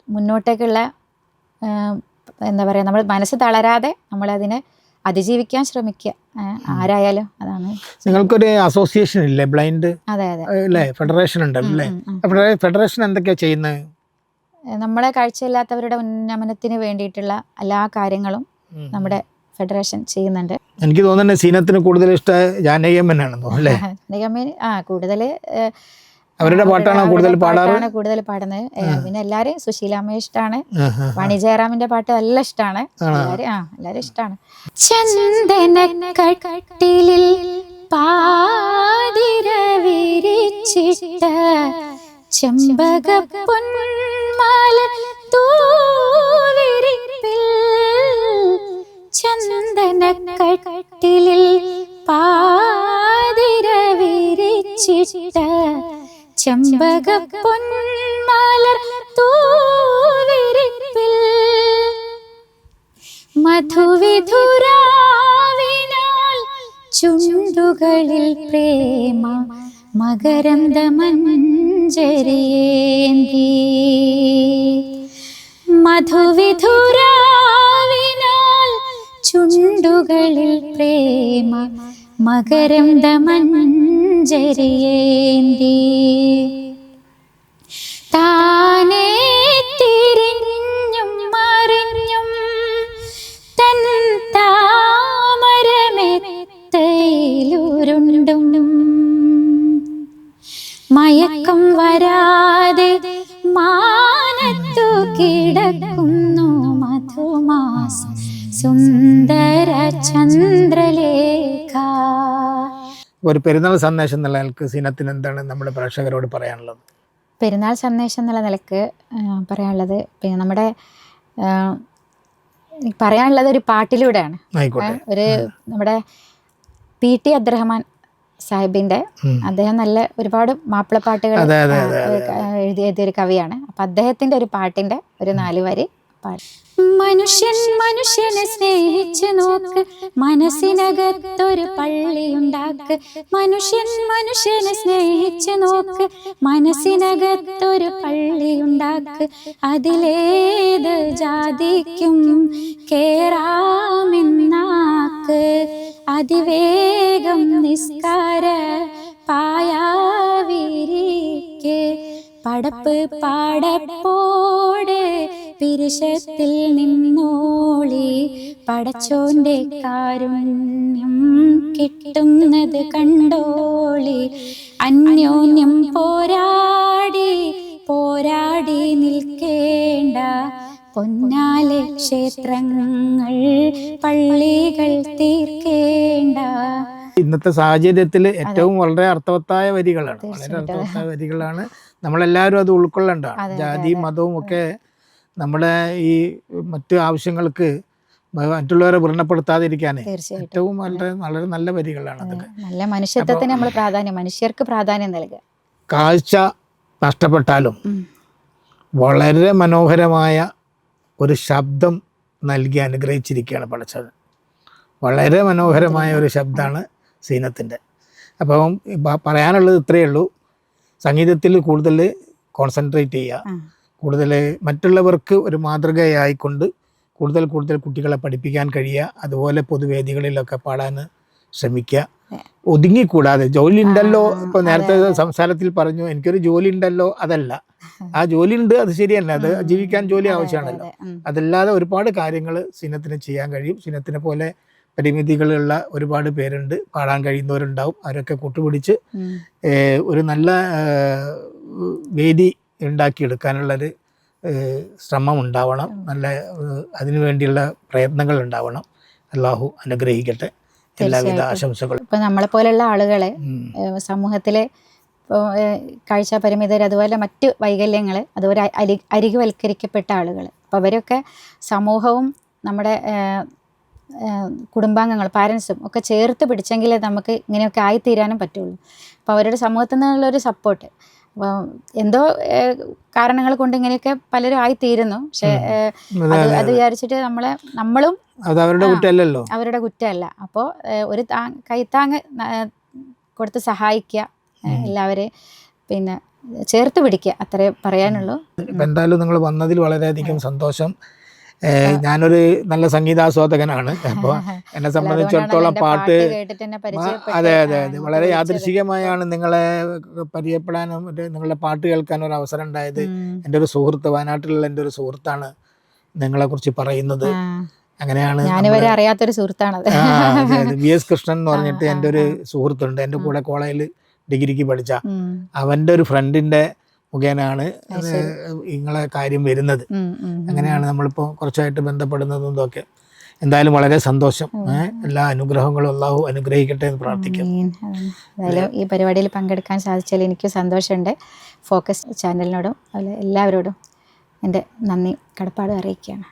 [SPEAKER 2] മുന്നോട്ടേക്കുള്ള എന്താ പറയുക, നമ്മൾ മനസ്സ് തളരാതെ നമ്മളതിനെ അതിജീവിക്കാൻ ശ്രമിക്കുക, ആരായാലും. അതാണ്.
[SPEAKER 1] നിങ്ങൾക്കൊരു അസോസിയേഷൻ ഇല്ലേ, ബ്ലൈൻഡ്?
[SPEAKER 2] അതെ
[SPEAKER 1] അല്ലേ, ഫെഡറേഷൻ ഉണ്ടല്ലേ? ഫെഡറേഷൻ എന്തൊക്കെയാ ചെയ്യുന്നത്?
[SPEAKER 2] നമ്മളെ കാഴ്ചയില്ലാത്തവരുടെ ഉന്നമനത്തിന് വേണ്ടിയിട്ടുള്ള എല്ലാ കാര്യങ്ങളും നമ്മുടെ ഫെഡറേഷൻ ചെയ്യുന്നുണ്ട്.
[SPEAKER 1] എനിക്ക് തോന്നുന്നത് സീനത്തിന് കൂടുതൽ ഇഷ്ടം ജാനകിയമ്മനാണെന്നോ അല്ലേ?
[SPEAKER 2] ജാനകിയമ്മ കൂടുതൽ
[SPEAKER 1] അവരുടെ പാട്ടാണ് കൂടുതൽ
[SPEAKER 2] പാടുന്നത്. പിന്നെ എല്ലാരും സുശീലാമ്മയെ ഇഷ്ടമാണ്, വാണി ജയറാമിന്റെ പാട്ട് നല്ല ഇഷ്ടമാണ്. എല്ലാരും ഇഷ്ടമാണ്. ചന്ദനക്കട്ടിലിൽ പാതിര വിരിച്ചിട്ട ചെമ്പകപ്പൊന്മാല തൂവിരിപ്പിൽ, ചന്ദനക്കട്ടിലിൽ പാതിര വിരിച്ചിട്ട ചെമ്പകപ്പൊന്മാല തൂവിരിപ്പിൽ, മധുവിധുരാവിനാൽ ചുണ്ടുകളിൽ പ്രേമ മകരന്ദമഞ്ജരിയേന്തി, മധുവിധുരാവിനാൽ ചുണ്ടുകളിൽ പ്രേമ മകരന്ദമഞ്ജരിയേന്തി, താനേ തിരിഞ്ഞും മറിഞ്ഞും തൻ താമരമെത്തയിലുരുണ്ടും മയക്കം വരാതെ മാനത്തു കിടക്കുന്നു മധുമാസ സുന്ദര ചന്ദ്രലേഖ.
[SPEAKER 1] ഒരു പെരുന്നാൾ സന്ദേശം എന്നുള്ള നിലക്ക് സീനത്തിന് എന്താണ് നമ്മുടെ പ്രേക്ഷകരോട് പറയാനുള്ളത്?
[SPEAKER 2] പെരുന്നാൾ സന്ദേശം എന്നുള്ള നിലക്ക് പറയാനുള്ളത്, പിന്നെ നമ്മുടെ പറയാനുള്ളത് ഒരു പാട്ടിലൂടെയാണ്. ഒരു നമ്മുടെ PT അബ്ദുറഹ്മാൻ സാഹിബിന്റെ, അദ്ദേഹം നല്ല ഒരുപാട് മാപ്പിളപ്പാട്ടുകൾ എഴുതിയൊരു കവിയാണ്. അപ്പൊ അദ്ദേഹത്തിന്റെ ഒരു പാട്ടിന്റെ ഒരു 4 വരി പാട്ട്. മനുഷ്യൻ മനുഷ്യനെ സ്നേഹിച്ച് നോക്ക്, മനസ്സിനകത്തൊരു പള്ളിയുണ്ടാക്ക്. മനുഷ്യൻ മനുഷ്യനെ സ്നേഹിച്ച് നോക്ക്, മനസ്സിനകത്തൊരു പള്ളിയുണ്ടാക്ക്. അതിലേത് ജാതിക്കും കേറാമെന്നാക്ക്. അതിവേഗം നിസ്കാര പായാവിരിക്കെ പടപ്പ് പാടപ്പോടെ പിരിശത്തിൽ നിന്നോളി പടച്ചോന്റെ കാരുണ്യം കിട്ടുന്നത് കണ്ടോളി, അന്യോന്യം പോരാടി പോരാടി നിൽക്കേണ്ട, പൊന്നാലെ ക്ഷേത്രങ്ങൾ പള്ളികൾ തീർക്കേണ്ട.
[SPEAKER 1] ഇന്നത്തെ സാഹചര്യത്തിൽ ഏറ്റവും വളരെ അർത്ഥവത്തായ വരികളാണ്, വളരെ അർത്ഥവത്തായ വരികളാണ്. നമ്മളെല്ലാവരും അത് ഉൾക്കൊള്ളേണ്ടതാണ്. ജാതി മതവും ഒക്കെ നമ്മുടെ ഈ മറ്റു ആവശ്യങ്ങൾക്ക് മറ്റുള്ളവരെ വ്രണപ്പെടുത്താതിരിക്കാനേ ഏറ്റവും വളരെ വളരെ നല്ല വരികളാണ് അതൊക്കെ.
[SPEAKER 2] നല്ല മനുഷ്യത്വത്തിന് നമ്മൾ പ്രാധാന്യം, മനുഷ്യർക്ക് പ്രാധാന്യം നൽകുക.
[SPEAKER 1] കാഴ്ച നഷ്ടപ്പെട്ടാലും വളരെ മനോഹരമായ ഒരു ശബ്ദം നൽകി അനുഗ്രഹിച്ചിരിക്കുകയാണ് പഠിച്ചത്. വളരെ മനോഹരമായ ഒരു ശബ്ദമാണ് സീനത്തിൻ്റെ. അപ്പം പറയാനുള്ളത് ഇത്രയേ ഉള്ളൂ. സംഗീതത്തിൽ കൂടുതൽ കോൺസെൻട്രേറ്റ് ചെയ്യുക, കൂടുതൽ മറ്റുള്ളവർക്ക് ഒരു മാതൃകയായിക്കൊണ്ട് കൂടുതൽ കൂടുതൽ കുട്ടികളെ പഠിപ്പിക്കാൻ കഴിയുക. അതുപോലെ പൊതുവേദികളിലൊക്കെ പാടാൻ ശ്രമിക്കുക. ഒതുങ്ങിക്കൂടാതെ ജോലി ഉണ്ടല്ലോ, ഇപ്പോൾ നേരത്തെ സംസാരത്തിൽ പറഞ്ഞു എനിക്കൊരു ജോലി ഉണ്ടല്ലോ, അതല്ല. ആ ജോലി ഉണ്ട്, അത് ശരിയല്ല, അത് ജീവിക്കാൻ ജോലി ആവശ്യമാണല്ലോ. അതല്ലാതെ ഒരുപാട് കാര്യങ്ങൾ സിനത്തിന് ചെയ്യാൻ കഴിയും. സിനത്തിനെ പോലെ പരിമിതികളുള്ള ഒരുപാട് പേരുണ്ട്, പാടാൻ കഴിയുന്നവരുണ്ടാവും. അവരൊക്കെ കൂട്ടുപിടിച്ച് ഒരു നല്ല വേദി ഉണ്ടാക്കിയെടുക്കാനുള്ളൊരു ശ്രമം ഉണ്ടാവണം. നല്ല അതിനു വേണ്ടിയുള്ള പ്രയത്നങ്ങൾ ഉണ്ടാവണം. അള്ളാഹു അനുഗ്രഹിക്കട്ടെ. എല്ലാവിധ ആശംസകളും.
[SPEAKER 2] ഇപ്പം നമ്മളെപ്പോലെയുള്ള ആളുകളെ സമൂഹത്തിലെ കാഴ്ച പരിമിതർ, അതുപോലെ മറ്റ് വൈകല്യങ്ങൾ, അതുപോലെ അരികുവൽക്കരിക്കപ്പെട്ട ആളുകൾ, അപ്പോൾ അവരൊക്കെ സമൂഹവും നമ്മുടെ കുടുംബാംഗങ്ങൾ, പാരൻസും ഒക്കെ ചേർത്ത് പിടിച്ചെങ്കിലേ നമുക്ക് ഇങ്ങനെയൊക്കെ ആയിത്തീരാനും പറ്റുള്ളൂ. അപ്പോൾ അവരുടെ സമൂഹത്തിൽ നിന്നുള്ളൊരു സപ്പോർട്ട്, അപ്പോൾ എന്തോ കാരണങ്ങൾ കൊണ്ട് ഇങ്ങനെയൊക്കെ പലരും ആയിത്തീരുന്നു. പക്ഷെ അത് വിചാരിച്ചിട്ട് നമ്മളും
[SPEAKER 1] അത് അവരുടെ കുറ്റമല്ലല്ലോ,
[SPEAKER 2] അവരുടെ കുറ്റമല്ല. അപ്പോൾ ഒരു കൈത്താങ്ങ് കൊടുത്ത് സഹായിക്കുക, എല്ലാവരെയും പിന്നെ ചേർത്ത് പിടിക്കുക, അത്രേ പറയാനുള്ളൂ.
[SPEAKER 1] ഇപ്പം എന്തായാലും നിങ്ങൾ വന്നതിൽ വളരെയധികം സന്തോഷം. ഞാനൊരു നല്ല സംഗീതാസ്വാദകനാണ്. അപ്പോൾ എന്നെ സംബന്ധിച്ചിടത്തോളം പാട്ട്, അതെ അതെ അതെ, വളരെ യാദൃശികമായാണ് നിങ്ങളെ പരിചയപ്പെടാനും നിങ്ങളുടെ പാട്ട് കേൾക്കാനും ഒരു അവസരം ഉണ്ടായത്. എൻ്റെ ഒരു സുഹൃത്ത്, വയനാട്ടിലുള്ള എൻ്റെ ഒരു സുഹൃത്താണ് നിങ്ങളെക്കുറിച്ച് പറയുന്നത്. അങ്ങനെയാണ്,
[SPEAKER 2] ഞാനിവരെ അറിയാത്തൊരു സുഹൃത്താണത്.
[SPEAKER 1] VS കൃഷ്ണൻ എന്ന് പറഞ്ഞിട്ട് എൻ്റെ ഒരു സുഹൃത്തുണ്ട്, എൻ്റെ കൂടെ കോളേജിൽ ഡിഗ്രിക്ക് പഠിച്ച. അവൻ്റെ ഒരു ഫ്രണ്ടിൻ്റെ മുഖേനാണ് നിങ്ങളെ കാര്യം വരുന്നത്. അങ്ങനെയാണ് നമ്മളിപ്പോൾ കുറച്ചായിട്ട് ബന്ധപ്പെടുന്നതും ഇതൊക്കെ. എന്തായാലും വളരെ സന്തോഷം. എല്ലാ അനുഗ്രഹങ്ങളും അള്ളാഹു അനുഗ്രഹിക്കട്ടെ എന്ന് പ്രാർത്ഥിക്കാം.
[SPEAKER 2] എന്തായാലും ഈ പരിപാടിയിൽ പങ്കെടുക്കാൻ സാധിച്ചാൽ എനിക്ക് സന്തോഷമുണ്ട്. ഫോക്കസ് ചാനലിനോടും അതുപോലെ എല്ലാവരോടും എൻ്റെ നന്ദി കടപ്പാട് അറിയിക്കുകയാണ്.